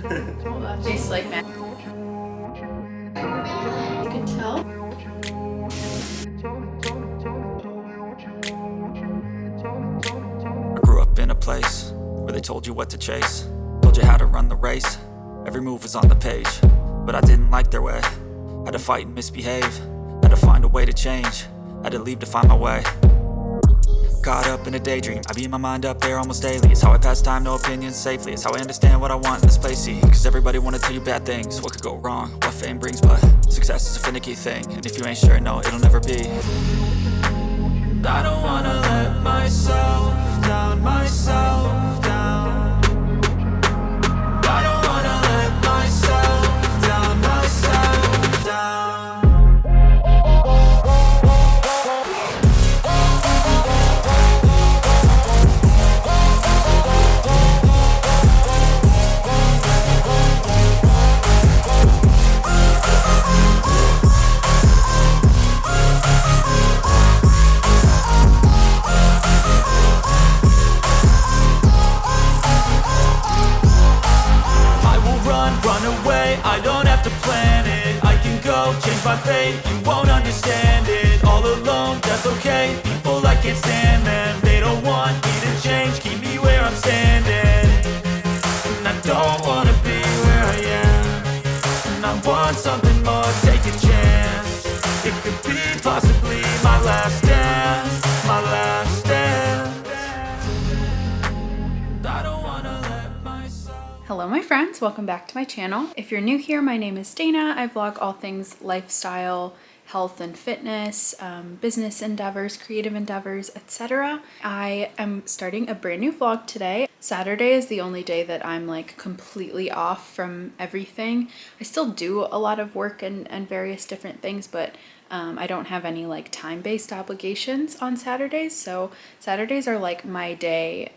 Well, that tastes like man. You can tell. I grew up in a place where they told you what to chase, told you how to run the race. Every move was on the page, but I didn't like their way. Had to fight and misbehave, had to find a way to change, had to leave to find my way. Caught up in a daydream, I beat my mind up there almost daily. It's how I pass time, no opinions safely. It's how I understand what I want in this place, see. Cause everybody wanna tell you bad things, what could go wrong, what fame brings. But success is a finicky thing, and if you ain't sure, no, it'll never be. I don't wanna let myself down, myself down. I don't wanna let myself down, myself down. Run away, I don't have to plan it. I can go, change my fate, you won't understand it. All alone, that's okay, people I can't stand them. They don't want me to change, keep me where I'm standing. And I don't wanna be where I am, and I want something more, take a chance. It could be possibly my last dance, my last dance. I don't wanna let myself. Hello my friends, welcome back to my channel. If you're new here, my name is Dana. I vlog all things lifestyle, health and fitness, business endeavors, creative endeavors, etc. I am starting a brand new vlog today. Saturday is the only day that I'm like completely off from everything. I still do a lot of work and various different things, but I don't have any like time-based obligations on Saturdays. So Saturdays are like my day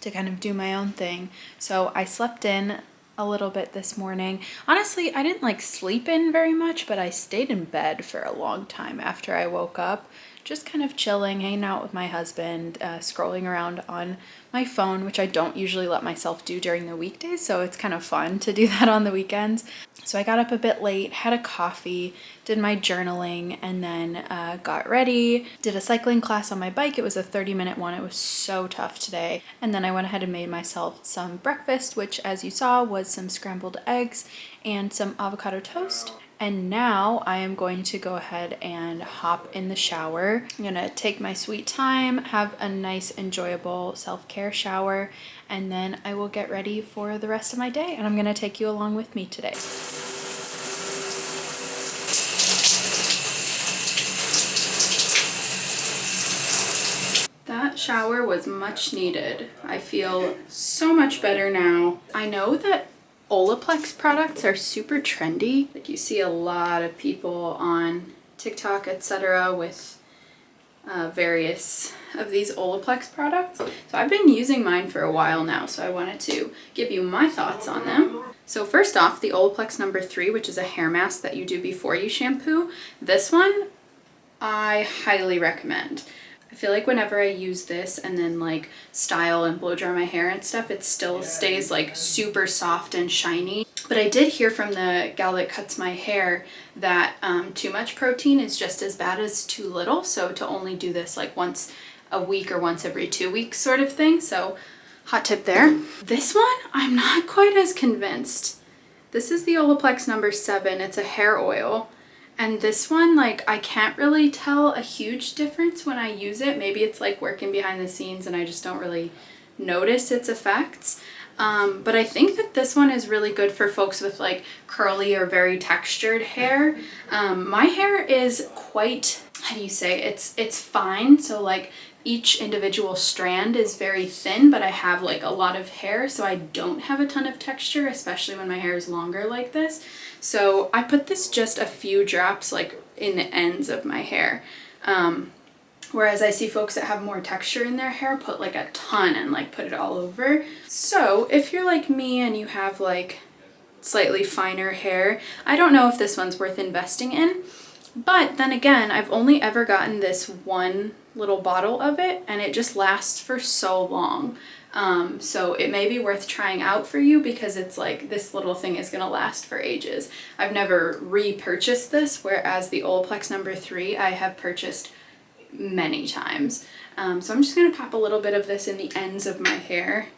to kind of do my own thing. So I slept in a little bit this morning. Honestly, I didn't like sleep in very much, but I stayed in bed for a long time after I woke up, just kind of chilling, hanging out with my husband, scrolling around on my phone, which I don't usually let myself do during the weekdays, so it's kind of fun to do that on the weekends. So I got up a bit late, had a coffee, did my journaling, and then got ready, did a cycling class on my bike. It was a 30-minute one. It was so tough today. And then I went ahead and made myself some breakfast, which as you saw was some scrambled eggs and some avocado toast. And now I am going to go ahead and hop in the shower. I'm gonna take my sweet time, have a nice, enjoyable self-care shower, and then I will get ready for the rest of my day. And I'm gonna take you along with me today. That shower was much needed. I feel so much better now. I know that Olaplex products are super trendy. Like you see a lot of people on TikTok, etc. with various of these Olaplex products. So I've been using mine for a while now, so I wanted to give you my thoughts on them. So first off, the Olaplex number 3, which is a hair mask that you do before you shampoo. This one I highly recommend. I feel like whenever I use this and then like style and blow dry my hair and stuff, it still stays like super soft and shiny. But I did hear from the gal that cuts my hair that too much protein is just as bad as too little. So to only do this like once a week or once every 2 weeks sort of thing. So hot tip there. This one, I'm not quite as convinced. This is the Olaplex number 7. It's a hair oil. And this one, like, I can't really tell a huge difference when I use it. Maybe it's like working behind the scenes and I just don't really notice its effects. But I think that this one is really good for folks with like curly or very textured hair. My hair is quite, how do you say, it's fine. So like each individual strand is very thin, but I have like a lot of hair, so I don't have a ton of texture, especially when my hair is longer like this. So I put this just a few drops like in the ends of my hair. Whereas I see folks that have more texture in their hair put like a ton and like put it all over. So if you're like me and you have like slightly finer hair, I don't know if this one's worth investing in. But then again, I've only ever gotten this one little bottle of it and it just lasts for so long. So it may be worth trying out for you because it's like this little thing is gonna last for ages. I've never repurchased this, whereas the Olaplex number 3 I have purchased many times. So I'm just gonna pop a little bit of this in the ends of my hair.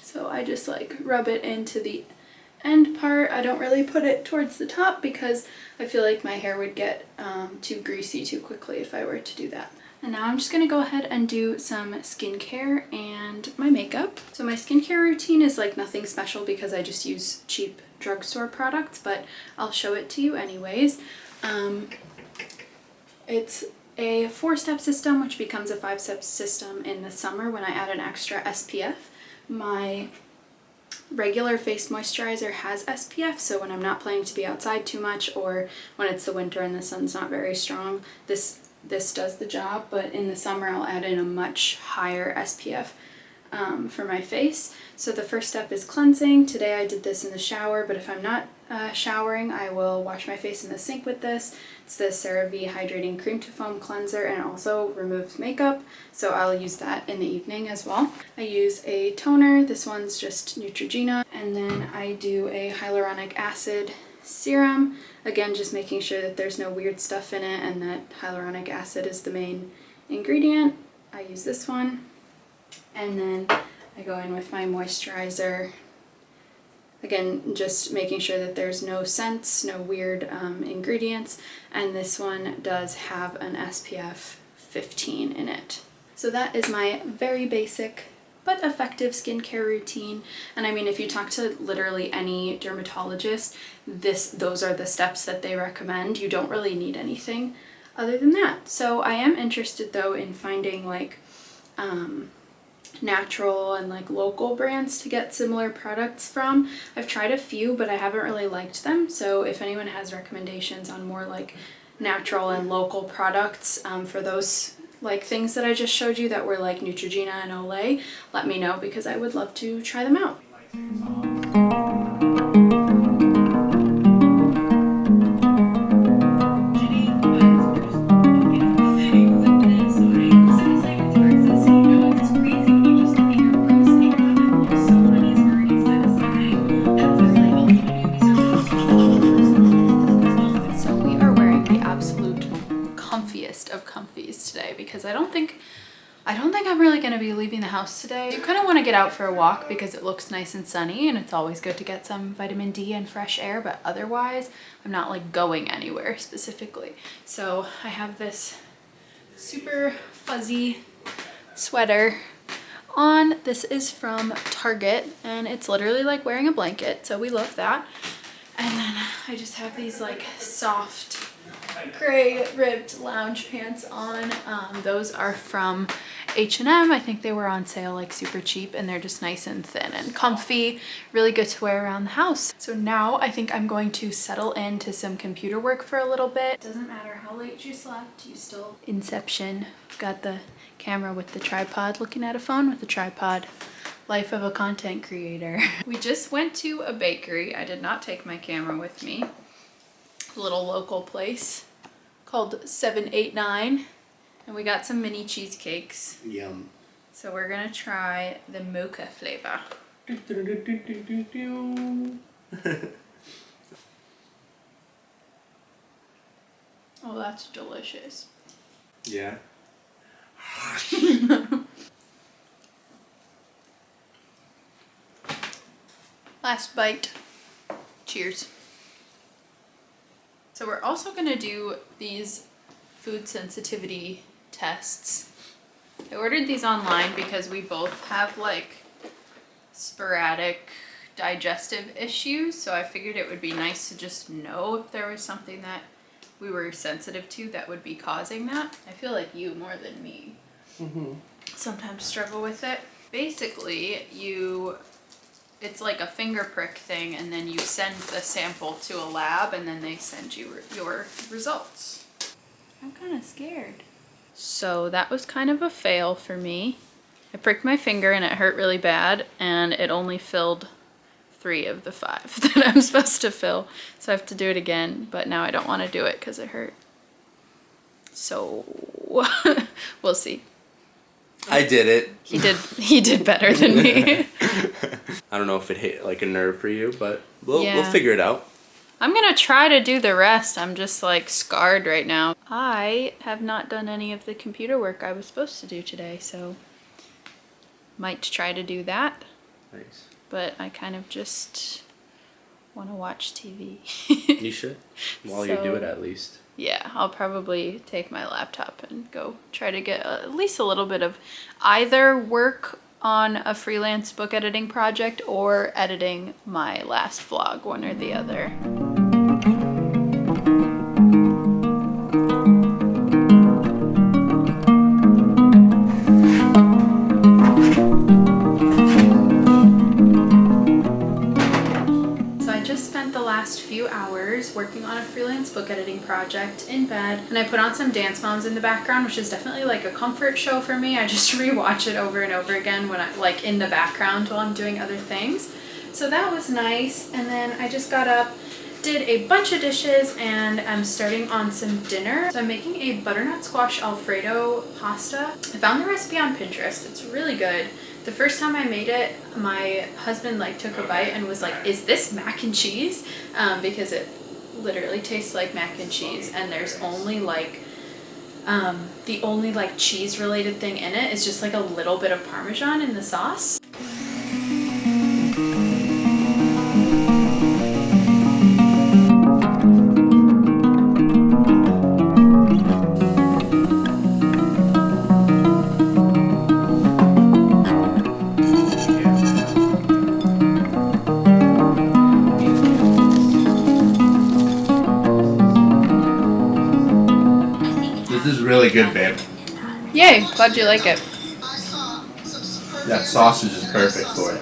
So I just like rub it into the end part. I don't really put it towards the top because I feel like my hair would get too greasy too quickly if I were to do that. And now I'm just gonna go ahead and do some skincare and my makeup. So my skincare routine is like nothing special because I just use cheap drugstore products, but I'll show it to you anyways. It's a 4-step system, which becomes a 5-step system in the summer when I add an extra SPF. My regular face moisturizer has SPF, so when I'm not planning to be outside too much or when it's the winter and the sun's not very strong, this does the job, but in the summer I'll add in a much higher SPF for my face. So the first step is cleansing. Today I did this in the shower, but if I'm not showering, I will wash my face in the sink with this. It's the CeraVe Hydrating Cream to Foam Cleanser, and it also removes makeup, so I'll use that in the evening as well. I use a toner. This one's just Neutrogena, and then I do a hyaluronic acid serum. Again, just making sure that there's no weird stuff in it and that hyaluronic acid is the main ingredient. I use this one, and then I go in with my moisturizer. Again, just making sure that there's no scents, no weird ingredients, and this one does have an SPF 15 in it. So that is my very basic but effective skincare routine. And I mean, if you talk to literally any dermatologist, those are the steps that they recommend. You don't really need anything other than that. So I am interested though in finding like natural and like local brands to get similar products from. I've tried a few, but I haven't really liked them. So if anyone has recommendations on more like natural and local products for those like things that I just showed you that were like Neutrogena and Olay, let me know because I would love to try them out. Of comfies today because I don't think I'm really going to be leaving the house today. You kind of want to get out for a walk because it looks nice and sunny and it's always good to get some vitamin D and fresh air, but otherwise I'm not like going anywhere specifically. So I have this super fuzzy sweater on. This is from Target and it's literally like wearing a blanket, so we love that. And then I just have these like soft gray ribbed lounge pants on. Those are from H&M. I think they were on sale like super cheap and they're just nice and thin and comfy, really good to wear around the house. So now I think I'm going to settle into some computer work for a little bit. Doesn't matter how late you slept, you still Inception. Got the camera with the tripod, looking at a phone with a tripod. Life of a content creator. We just went to a bakery. I did not take my camera with me. A little local place called 789, and we got some mini cheesecakes. Yum. So we're gonna try the mocha flavor. Oh, that's delicious. Yeah. Last bite. Cheers. So we're also gonna do these food sensitivity tests. I ordered these online because we both have like sporadic digestive issues, so I figured it would be nice to just know if there was something that we were sensitive to that would be causing that. I feel like you more than me sometimes struggle with it. Basically, it's like a finger prick thing, and then you send the sample to a lab and then they send you your results. I'm kind of scared. So that was kind of a fail for me. I pricked my finger and it hurt really bad, and it only filled 3 of the 5 that I'm supposed to fill. So I have to do it again, but now I don't want to do it because it hurt. So we'll see. I did it. He did better than me. I don't know if it hit like a nerve for you, but we'll Yeah. figure it out. I'm gonna try to do the rest. I'm just like scarred right now. I have not done any of the computer work I was supposed to do today, so might try to do that. Nice. But I kind of just want to watch TV. You should. While you do it, at least. Yeah, I'll probably take my laptop and go try to get at least a little bit of either work on a freelance book editing project or editing my last vlog, one or the other. Last few hours working on a freelance book editing project in bed, and I put on some Dance Moms in the background, which is definitely like a comfort show for me. I just rewatch it over and over again when I like in the background while I'm doing other things. So that was nice. And then I just got up, did a bunch of dishes, and I'm starting on some dinner. So I'm making a butternut squash Alfredo pasta. I found the recipe on Pinterest. It's really good. The first time I made it, my husband like took a bite and was like, "Is this mac and cheese?" Because it literally tastes like mac and cheese, and there's only like the only like cheese related thing in it is just like a little bit of Parmesan in the sauce. Really good, babe. Yay, glad you like it. That sausage is perfect for it.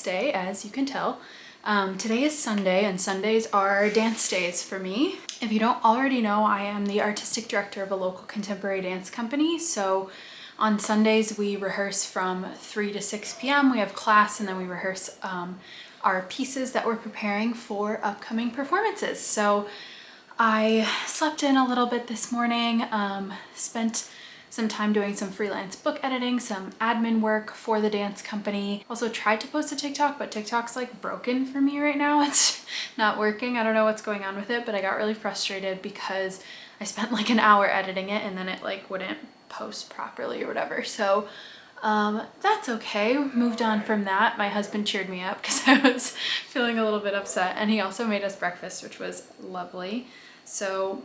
Day, as you can tell. Today is Sunday, and Sundays are dance days for me. If you don't already know, I am the artistic director of a local contemporary dance company. So on Sundays we rehearse from 3 to 6 p.m. We have class, and then we rehearse our pieces that we're preparing for upcoming performances. So I slept in a little bit this morning, spent some time doing some freelance book editing, some admin work for the dance company. Also tried to post a TikTok, but TikTok's like broken for me right now. It's not working. I don't know what's going on with it, but I got really frustrated because I spent like an hour editing it and then it like wouldn't post properly or whatever. So that's okay. Moved on from that. My husband cheered me up because I was feeling a little bit upset, and he also made us breakfast, which was lovely. So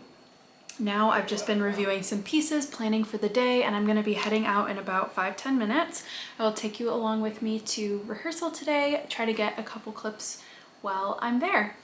now I've just been reviewing some pieces, planning for the day, and I'm going to be heading out in about 5-10 minutes. I will take you along with me to rehearsal today, try to get a couple clips while I'm there.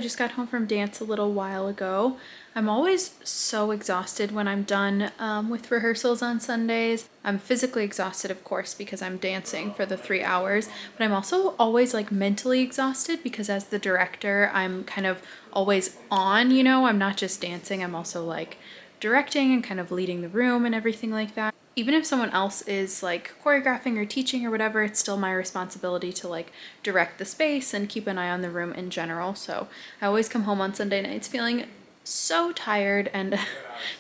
just got home from dance a little while ago. I'm always so exhausted when I'm done with rehearsals on Sundays. I'm physically exhausted, of course, because I'm dancing for the 3 hours, but I'm also always like mentally exhausted because as the director, I'm kind of always on, you know, I'm not just dancing, I'm also like directing and kind of leading the room and everything like that. Even if someone else is like choreographing or teaching or whatever, it's still my responsibility to like direct the space and keep an eye on the room in general. So I always come home on Sunday nights feeling so tired and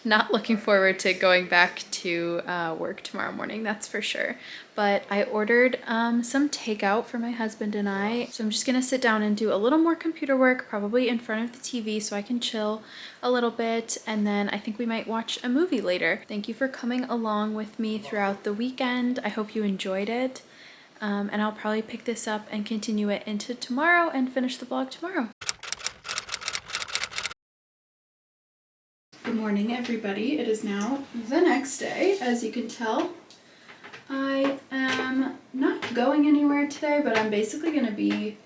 not looking forward to going back to work tomorrow morning, that's for sure. But I ordered some takeout for my husband and I. So I'm just gonna sit down and do a little more computer work, probably in front of the TV so I can chill a little bit. And then I think we might watch a movie later. Thank you for coming along with me throughout the weekend. I hope you enjoyed it. And I'll probably pick this up and continue it into tomorrow and finish the vlog tomorrow. Good morning, everybody. It is now the next day. As you can tell, I am not going anywhere today, but I'm basically going to be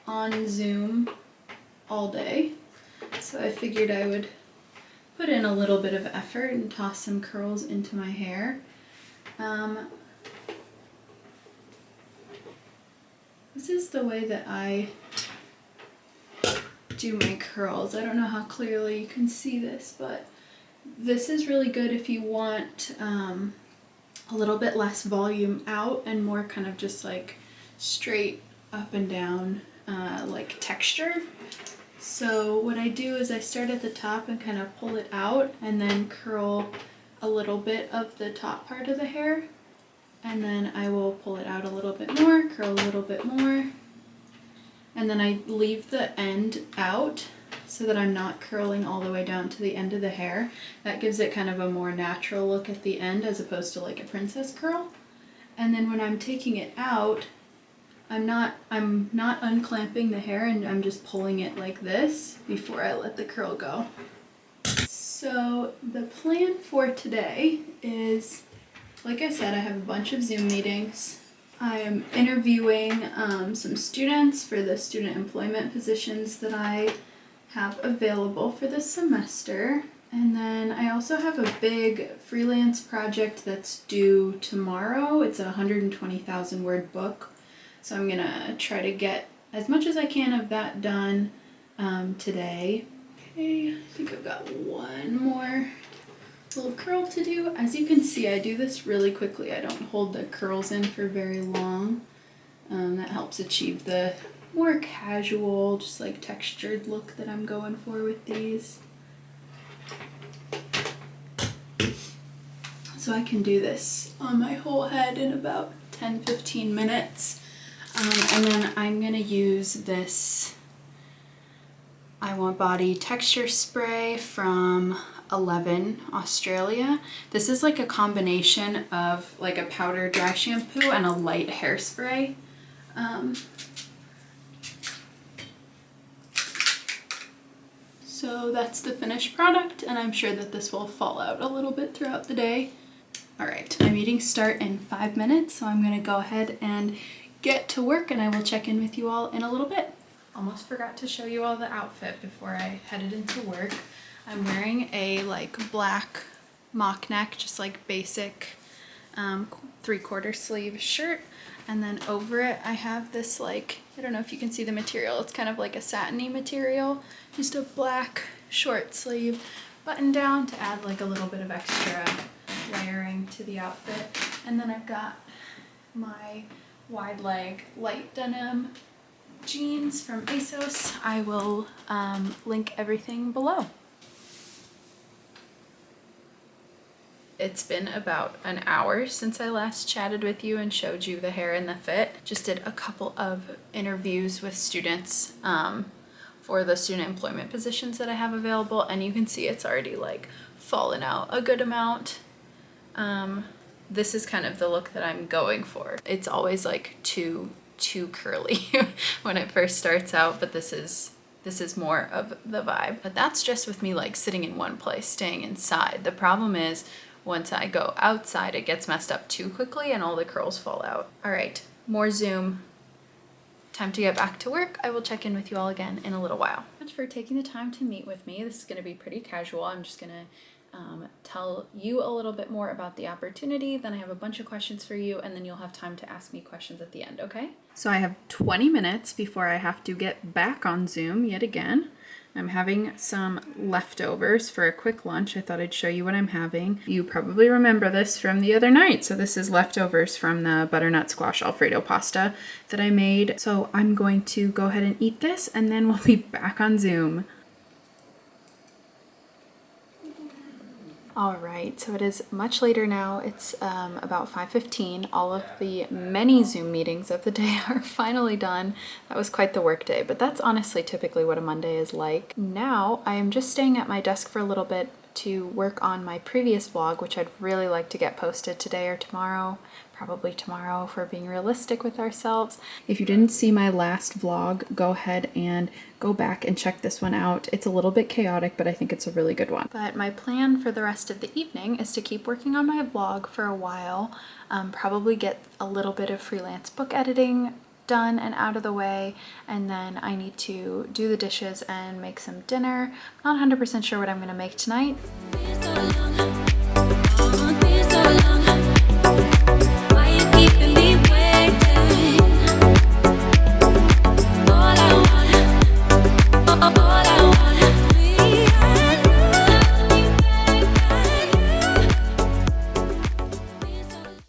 on Zoom all day. So I figured I would put in a little bit of effort and toss some curls into my hair. This is the way that I do my curls. I don't know how clearly you can see this, but this is really good if you want a little bit less volume out and more kind of just like straight up and down like texture. So what I do is I start at the top and kind of pull it out and then curl a little bit of the top part of the hair, and then I will pull it out a little bit more, curl a little bit more, and then I leave the end out so that I'm not curling all the way down to the end of the hair. That gives it kind of a more natural look at the end as opposed to like a princess curl. And then when I'm taking it out, I'm not unclamping the hair, and I'm just pulling it like this before I let the curl go. So the plan for today is, like I said, I have a bunch of Zoom meetings. I am interviewing some students for the student employment positions that I have available for this semester. And then I also have a big freelance project that's due tomorrow. It's a 120,000 word book. So I'm gonna try to get as much as I can of that done today. Okay, I think I've got one more little curl to do. As you can see, I do this really quickly. I don't hold the curls in for very long. That helps achieve the more casual, just like textured look that I'm going for with these. So I can do this on my whole head in about 10-15 minutes. And then I'm gonna use this I Want Body texture spray from 11 Australia. This is like a combination of like a powder dry shampoo and a light hairspray. So that's the finished product, and I'm sure that this will fall out a little bit throughout the day. All right, my meetings start in 5 minutes, so I'm gonna go ahead and get to work, and I will check in with you all in a little bit. Almost forgot to show you all the outfit before I headed into work. I'm wearing a like black mock neck, just like basic 3/4 sleeve shirt, and then over it I have this like, I don't know if you can see the material, it's kind of like a satiny material, just a black short sleeve button down to add like a little bit of extra layering to the outfit. And then I've got my wide leg light denim jeans from ASOS. I will link everything below. It's been about an hour since I last chatted with you and showed you the hair and the fit. Just did a couple of interviews with students for the student employment positions that I have available, and you can see it's already like fallen out a good amount. This is kind of the look that I'm going for. It's always like too curly when it first starts out, but this is more of the vibe. But that's just with me like sitting in one place, staying inside. The problem is once I go outside, it gets messed up too quickly and all the curls fall out. All right, more Zoom time to get back to work. I will check in with you all again in a little while. Thanks for taking the time to meet with me. This is going to be pretty casual. I'm just going to tell you a little bit more about the opportunity, then I have a bunch of questions for you, and then you'll have time to ask me questions at the end, okay? So I have 20 minutes before I have to get back on Zoom yet again. I'm having some leftovers for a quick lunch. I thought I'd show you what I'm having. You probably remember this from the other night. So this is leftovers from the butternut squash Alfredo pasta that I made. So I'm going to go ahead and eat this, and then we'll be back on Zoom. All right, so it is much later now. It's about 5:15. All of the many Zoom meetings of the day are finally done. That was quite the work day, but that's honestly typically what a Monday is like. Now I am just staying at my desk for a little bit to work on my previous vlog, which I'd really like to get posted today or tomorrow. Probably tomorrow if we're being realistic with ourselves. If you didn't see my last vlog, go ahead and go back and check this one out. It's a little bit chaotic, but I think it's a really good one. But my plan for the rest of the evening is to keep working on my vlog for a while, probably get a little bit of freelance book editing done and out of the way, and then I need to do the dishes and make some dinner. Not 100% sure what I'm gonna make tonight.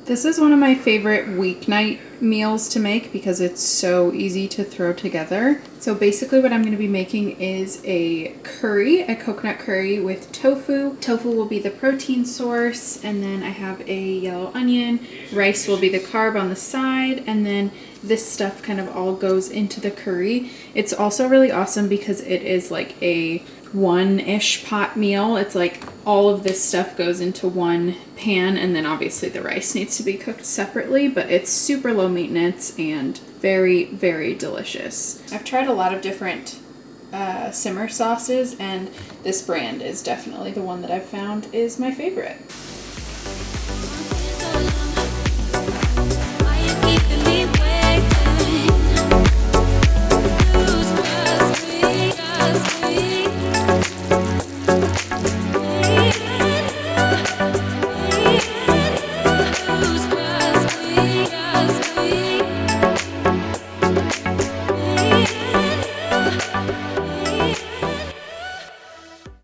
This is one of my favorite weeknight meals to make because it's so easy to throw together. So basically what I'm going to be making is a curry, a coconut curry with tofu. Tofu will be the protein source, and then I have a yellow onion. Rice will be the carb on the side, and then this stuff kind of all goes into the curry. It's also really awesome because it is like a one-ish pot meal. It's like all of this stuff goes into one pan, and then obviously the rice needs to be cooked separately, but it's super low maintenance and very, very delicious. I've tried a lot of different simmer sauces, and this brand is definitely the one that I've found is my favorite.